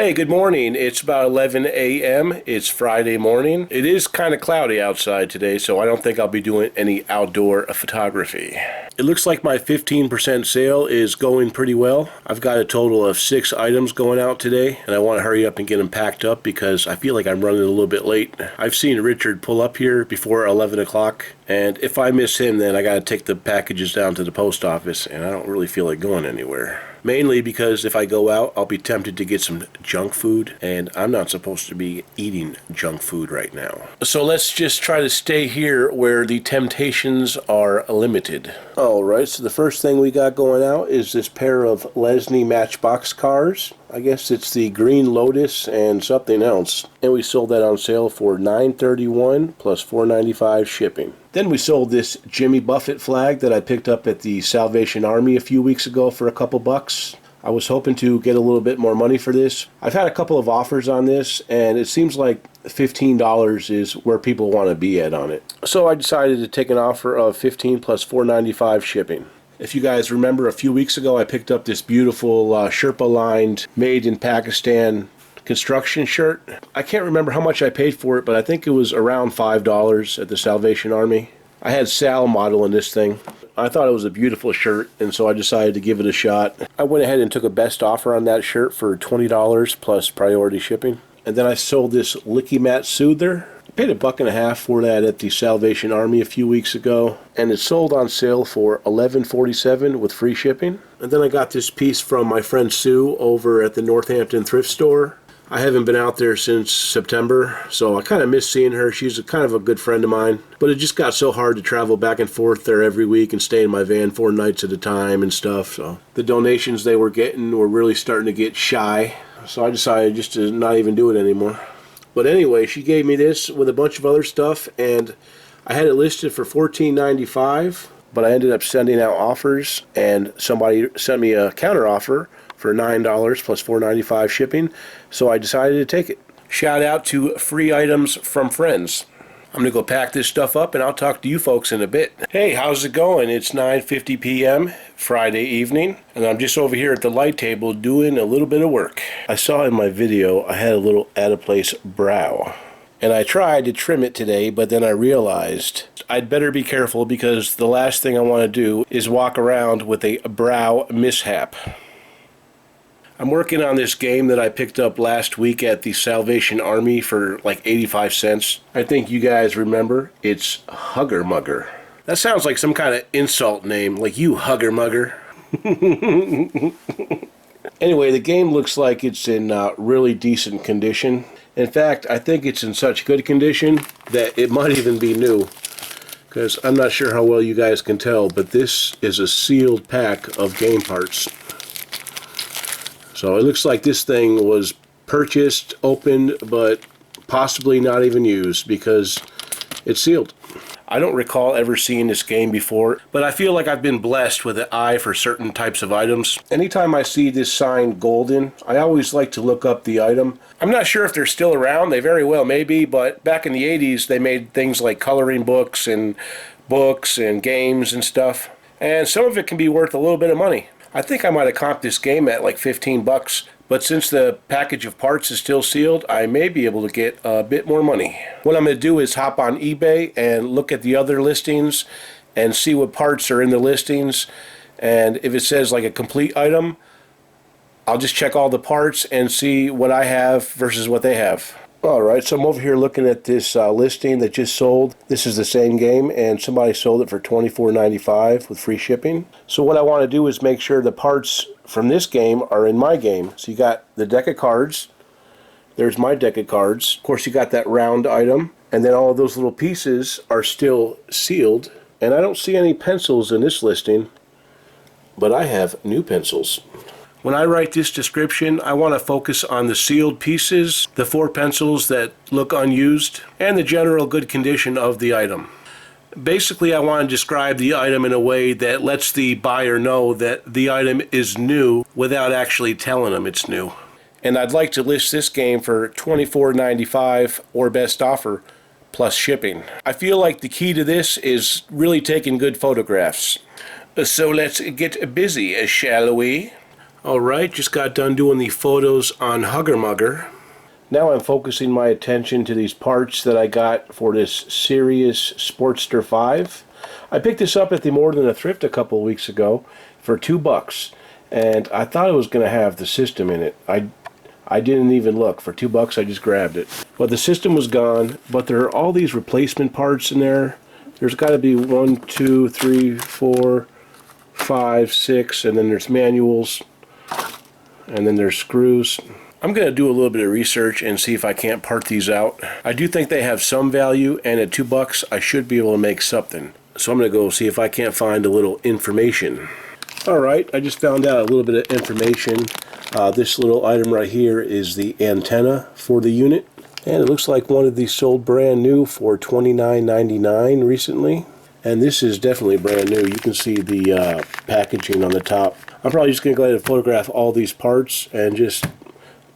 Hey, good morning. It's about 11 a.m. It's Friday morning. It is kind of cloudy outside today, so I don't think I'll be doing any outdoor photography. It looks like my 15% sale is going pretty well. I've got a total of 6 items going out today, and I want to hurry up and get them packed up because I feel like I'm running a little bit late. I've seen Richard pull up here before 11 o'clock, and if I miss him, then I got to take the packages down to the post office, and I don't really feel like going anywhere. Mainly because if I go out, I'll be tempted to get some junk food, and I'm not supposed to be eating junk food right now. So let's just try to stay here where the temptations are limited. Alright, so the first thing we got going out is this pair of Lesney Matchbox cars. I guess it's the Green Lotus and something else. And we sold that on sale for $9.31 plus $4.95 shipping. Then we sold this Jimmy Buffett flag that I picked up at the Salvation Army a few weeks ago for a couple bucks. I was hoping to get a little bit more money for this. I've had a couple of offers on this, and it seems like $15 is where people want to be at on it. So I decided to take an offer of $15 plus $4.95 shipping. If you guys remember, a few weeks ago I picked up this beautiful Sherpa-lined, made in Pakistan construction shirt. I can't remember how much I paid for it, but I think it was around $5 at the Salvation Army. I had Sal modeling this thing. I thought it was a beautiful shirt, and so I decided to give it a shot. I went ahead and took a best offer on that shirt for $20 plus priority shipping. And then I sold this Licky Mat Soother. I paid $1.50 for that at the Salvation Army a few weeks ago, and it sold on sale for $11.47 with free shipping. And then I got this piece from my friend Sue over at the Northampton thrift store. I haven't been out there since September, so I kind of miss seeing her. She's kind of a good friend of mine, but it just got so hard to travel back and forth there every week and stay in my van 4 nights at a time and stuff. So the donations they were getting were really starting to get shy, so I decided just to not even do it anymore. But anyway, she gave me this with a bunch of other stuff, and I had it listed for $14.95, but I ended up sending out offers, and somebody sent me a counter offer for $9 plus $4.95 shipping, so I decided to take it. Shout out to free items from friends. I'm going to go pack this stuff up, and I'll talk to you folks in a bit. Hey, how's it going? It's 9:50 p.m. Friday evening, and I'm just over here at the light table doing a little bit of work. I saw in my video I had a little out-of-place brow, and I tried to trim it today, but then I realized I'd better be careful because the last thing I want to do is walk around with a brow mishap. I'm working on this game that I picked up last week at the Salvation Army for like 85 cents. I think you guys remember. It's Hugger Mugger. That sounds like some kind of insult name, like you Hugger Mugger. Anyway, the game looks like it's in really decent condition. In fact, I think it's in such good condition that it might even be new. Because I'm not sure how well you guys can tell, but this is a sealed pack of game parts. So it looks like this thing was purchased, opened, but possibly not even used because it's sealed. I don't recall ever seeing this game before, but I feel like I've been blessed with an eye for certain types of items. Anytime I see this sign golden, I always like to look up the item. I'm not sure if they're still around. They very well may be, but back in the 80s they made things like coloring books and games and stuff. And some of it can be worth a little bit of money. I think I might have comped this game at like 15 bucks, but since the package of parts is still sealed, I may be able to get a bit more money. What I'm going to do is hop on eBay and look at the other listings and see what parts are in the listings, and if it says like a complete item, I'll just check all the parts and see what I have versus what they have. Alright, so I'm over here looking at this listing that just sold. This is the same game, and somebody sold it for $24.95 with free shipping. So what I want to do is make sure the parts from this game are in my game. So you got the deck of cards. There's my deck of cards. Of course, you got that round item. And then all of those little pieces are still sealed. And I don't see any pencils in this listing, but I have new pencils. When I write this description, I want to focus on the sealed pieces, the 4 pencils that look unused, and the general good condition of the item. Basically, I want to describe the item in a way that lets the buyer know that the item is new without actually telling them it's new. And I'd like to list this game for $24.95 or best offer plus shipping. I feel like the key to this is really taking good photographs. So let's get busy, shall we? Alright, just got done doing the photos on Hugger Mugger. Now I'm focusing my attention to these parts that I got for this Sirius Sportster 5. I picked this up at the More Than a Thrift a couple of weeks ago for $2, and I thought it was going to have the system in it. I didn't even look. For $2 I just grabbed it. But the system was gone, but there are all these replacement parts in there. There's got to be 1, 2, 3, 4, 5, 6, and then there's manuals, and then there's screws. I'm going to do a little bit of research and see if I can't part these out. I do think they have some value, and at $2 I should be able to make something. So I'm going to go see if I can't find a little information. Alright, I just found out a little bit of information. This little item right here is the antenna for the unit. And it looks like one of these sold brand new for $29.99 recently. And this is definitely brand new. You can see the packaging on the top. I'm probably just going to go ahead and photograph all these parts and just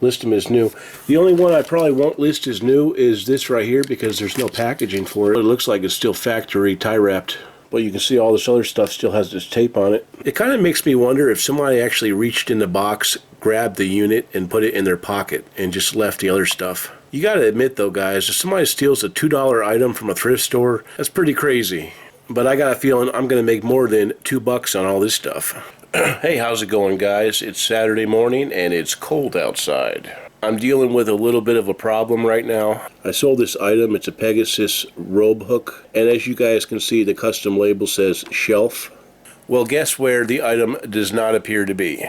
list them as new. The only one I probably won't list as new is this right here because there's no packaging for it. It looks like it's still factory tie wrapped, but you can see all this other stuff still has this tape on it. It kind of makes me wonder if somebody actually reached in the box, grabbed the unit, and put it in their pocket and just left the other stuff. You gotta admit though, guys, if somebody steals a $2 item from a thrift store, that's pretty crazy. But I got a feeling I'm gonna make more than $2 on all this stuff. Hey, how's it going, guys? It's Saturday morning and it's cold outside. I'm dealing with a little bit of a problem right now. I sold this item. It's a Pegasus robe hook, and as you guys can see, the custom label says shelf. Well, guess where the item does not appear to be?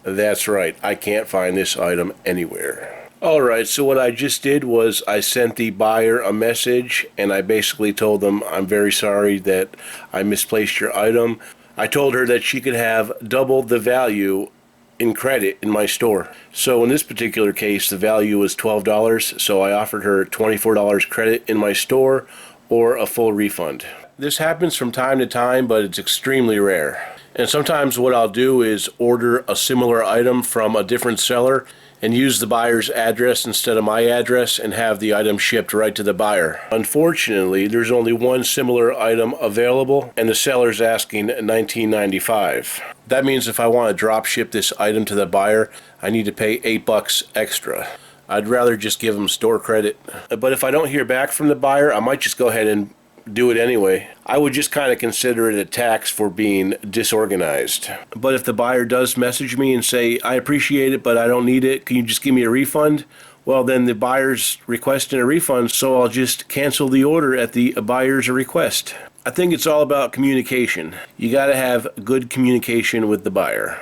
That's right, I can't find this item anywhere. Alright, so what I just did was I sent the buyer a message, and I basically told them I'm very sorry that I misplaced your item. I told her that she could have double the value in credit in my store. So in this particular case, the value was $12, so I offered her $24 credit in my store or a full refund. This happens from time to time, but it's extremely rare. And sometimes what I'll do is order a similar item from a different seller and use the buyer's address instead of my address and have the item shipped right to the buyer. Unfortunately, there's only one similar item available, and the seller's asking $19.95. That means if I want to drop ship this item to the buyer, I need to pay $8 extra. I'd rather just give them store credit. But if I don't hear back from the buyer, I might just go ahead and do it anyway. I would just kind of consider it a tax for being disorganized. But if the buyer does message me and say, I appreciate it, but I don't need it, can you just give me a refund? Well, then the buyer's requesting a refund, so I'll just cancel the order at the buyer's request. I think it's all about communication. You gotta have good communication with the buyer.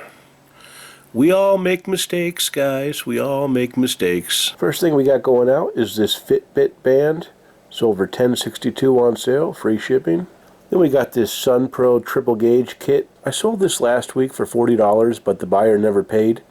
We all make mistakes, guys. We all make mistakes. First thing we got going out is this Fitbit band. Sold for $10.62 on sale, free shipping. Then we got this Sun Pro triple gauge kit. I sold this last week for $40, but the buyer never paid.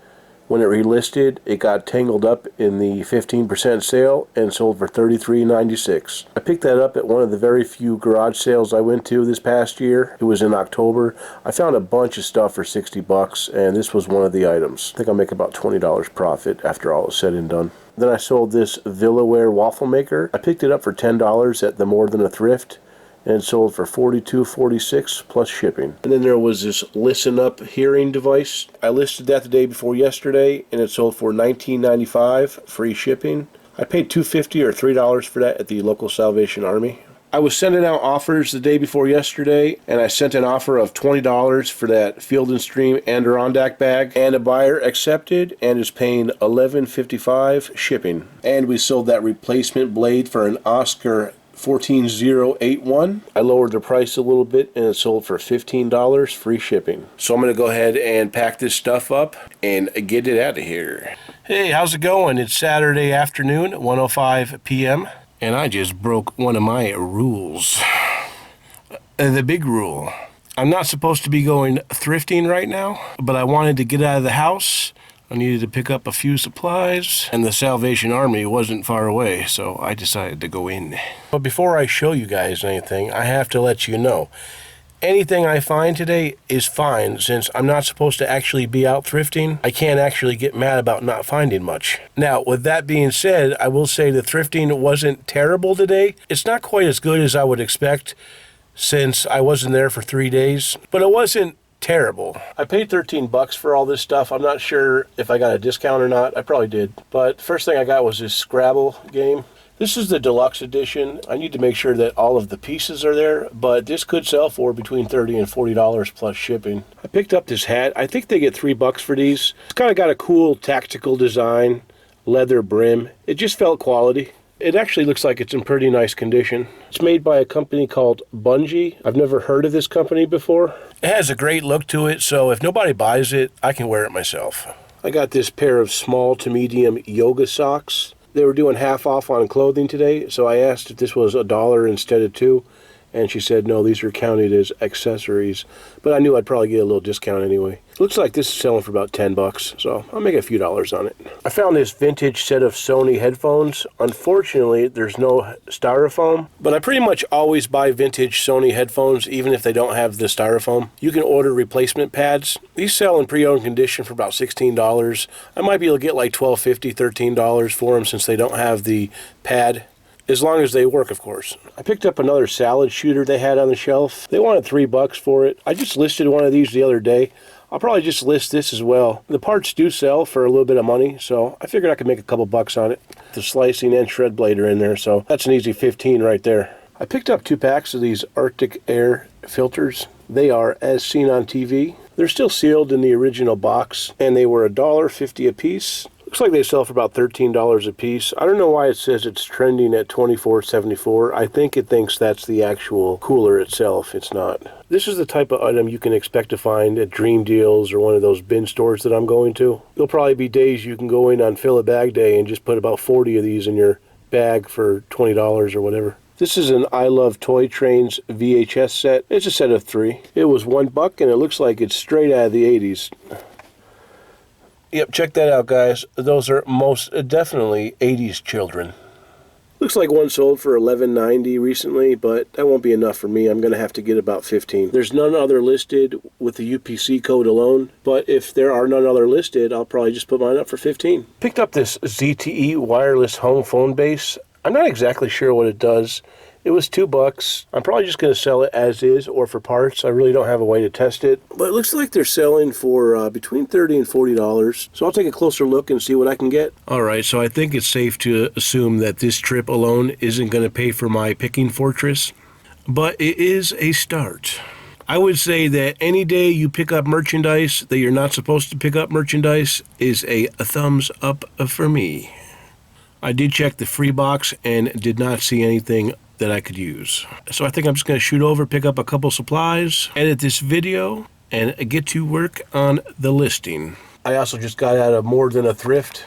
When it relisted, it got tangled up in the 15% sale and sold for $33.96. I picked that up at one of the very few garage sales I went to this past year. It was in October. I found a bunch of stuff for $60, and this was one of the items. I think I'll make about $20 profit after all is said and done. Then I sold this Villaware waffle maker. I picked it up for $10 at the More Than a Thrift, and it sold for $42.46 plus shipping. And then there was this Listen Up hearing device. I listed that the day before yesterday, and it sold for $19.95, free shipping. I paid $2.50 or $3 for that at the local Salvation Army. I was sending out offers the day before yesterday, and I sent an offer of $20 for that Field & Stream Adirondack bag, and a buyer accepted and is paying $11.55 shipping. And we sold that replacement blade for an Oscar 14081. I lowered the price a little bit and it sold for $15, free shipping. So I'm going to go ahead and pack this stuff up and get it out of here. Hey, how's it going? It's Saturday afternoon, 1:05 p.m. and I just broke one of my rules. The big rule. I'm not supposed to be going thrifting right now, but I wanted to get out of the house. I needed to pick up a few supplies, and the Salvation Army wasn't far away, so I decided to go in. But before I show you guys anything, I have to let you know, anything I find today is fine. Since I'm not supposed to actually be out thrifting, I can't actually get mad about not finding much. Now, with that being said, I will say the thrifting wasn't terrible today. It's not quite as good as I would expect, since I wasn't there for 3 days, but it wasn't terrible. I paid 13 bucks for all this stuff. I'm not sure if I got a discount or not. I probably did. But first thing I got was this Scrabble game. This is the deluxe edition. I need to make sure that all of the pieces are there, but this could sell for between $30 and $40 plus shipping. I picked up this hat. I think they get $3 for these. It's kind of got a cool tactical design, leather brim. It just felt quality. It actually looks like it's in pretty nice condition. It's made by a company called Bungie. I've never heard of this company before. It has a great look to it, so if nobody buys it, I can wear it myself. I got this pair of small to medium yoga socks. They were doing half off on clothing today, so I asked if this was $1 instead of $2, and she said no, these are counted as accessories, but I knew I'd probably get a little discount anyway. Looks like this is selling for about 10 bucks, so I'll make a few dollars on it. I found this vintage set of Sony headphones. Unfortunately, there's no styrofoam, but I pretty much always buy vintage Sony headphones, even if they don't have the styrofoam. You can order replacement pads. These sell in pre-owned condition for about $16. I might be able to get like $12.50, $13 for them since they don't have the pad. As long as they work, of course. I picked up another salad shooter they had on the shelf. They wanted $3 for it. I just listed one of these the other day. I'll probably just list this as well. The parts do sell for a little bit of money, so I figured I could make a couple bucks on it. The slicing and shred blade are in there, so that's an easy 15 right there. I picked up 2 packs of these Arctic Air filters. They are as seen on TV. They're still sealed in the original box, and they were $1.50 a piece. Looks like they sell for about $13 a piece. I don't know why it says it's trending at $24.74. I think it thinks that's the actual cooler itself. It's not. This is the type of item you can expect to find at Dream Deals or one of those bin stores that I'm going to. There'll probably be days you can go in on fill a bag day and just put about 40 of these in your bag for $20 or whatever. This is an I Love Toy Trains VHS set. It's a set of 3. It was $1 and it looks like it's straight out of the 80s. Yep, check that out, guys. Those are most definitely 80s children. Looks like one sold for $11.90 recently, but that won't be enough for me. I'm going to have to get about 15. There's none other listed with the UPC code alone, but if there are none other listed, I'll probably just put mine up for 15. Picked up this ZTE wireless home phone base. I'm not exactly sure what it does. It was $2. I'm probably just going to sell it as is or for parts. I really don't have a way to test it. But it looks like they're selling for between $30 and $40. So I'll take a closer look and see what I can get. All right, so I think it's safe to assume that this trip alone isn't going to pay for my picking fortress. But it is a start. I would say that any day you pick up merchandise that you're not supposed to pick up merchandise is a thumbs up for me. I did check the free box and did not see anything that I could use. So I think I'm just going to shoot over, pick up a couple supplies, edit this video, and get to work on the listing. I also just got out of More Than a Thrift.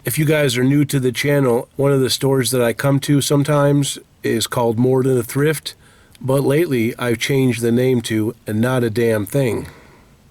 If you guys are new to the channel, one of the stores that I come to sometimes is called More Than a Thrift, but lately I've changed the name to Not a Damn Thing,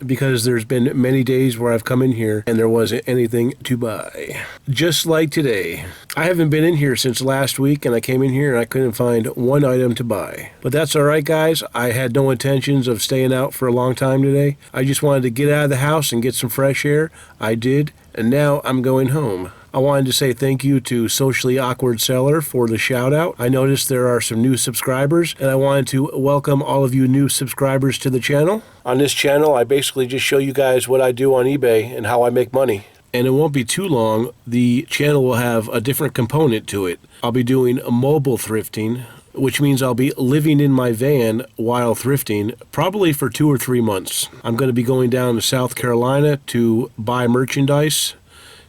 because there's been many days where I've come in here and there wasn't anything to buy. Just like today. I haven't been in here since last week, and I came in here and I couldn't find one item to buy. But that's alright, guys. I had no intentions of staying out for a long time today. I just wanted to get out of the house and get some fresh air. I did, and now I'm going home. I wanted to say thank you to Socially Awkward Seller for the shout out. I noticed there are some new subscribers, and I wanted to welcome all of you new subscribers to the channel. On this channel, I basically just show you guys what I do on eBay and how I make money. And it won't be too long. The channel will have a different component to it. I'll be doing mobile thrifting, which means I'll be living in my van while thrifting, probably for 2 or 3 months. I'm going to be going down to South Carolina to buy merchandise.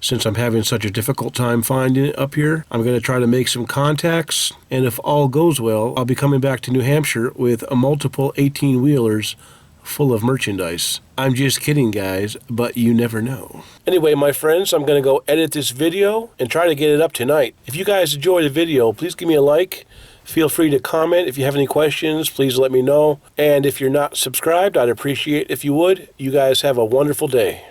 Since I'm having such a difficult time finding it up here, I'm going to try to make some contacts, and if all goes well, I'll be coming back to New Hampshire with a multiple 18-wheelers full of merchandise. I'm just kidding, guys, but you never know. Anyway, my friends, I'm going to go edit this video and try to get it up tonight. If you guys enjoyed the video, please give me a like. Feel free to comment. If you have any questions, please let me know. And if you're not subscribed, I'd appreciate if you would. You guys have a wonderful day.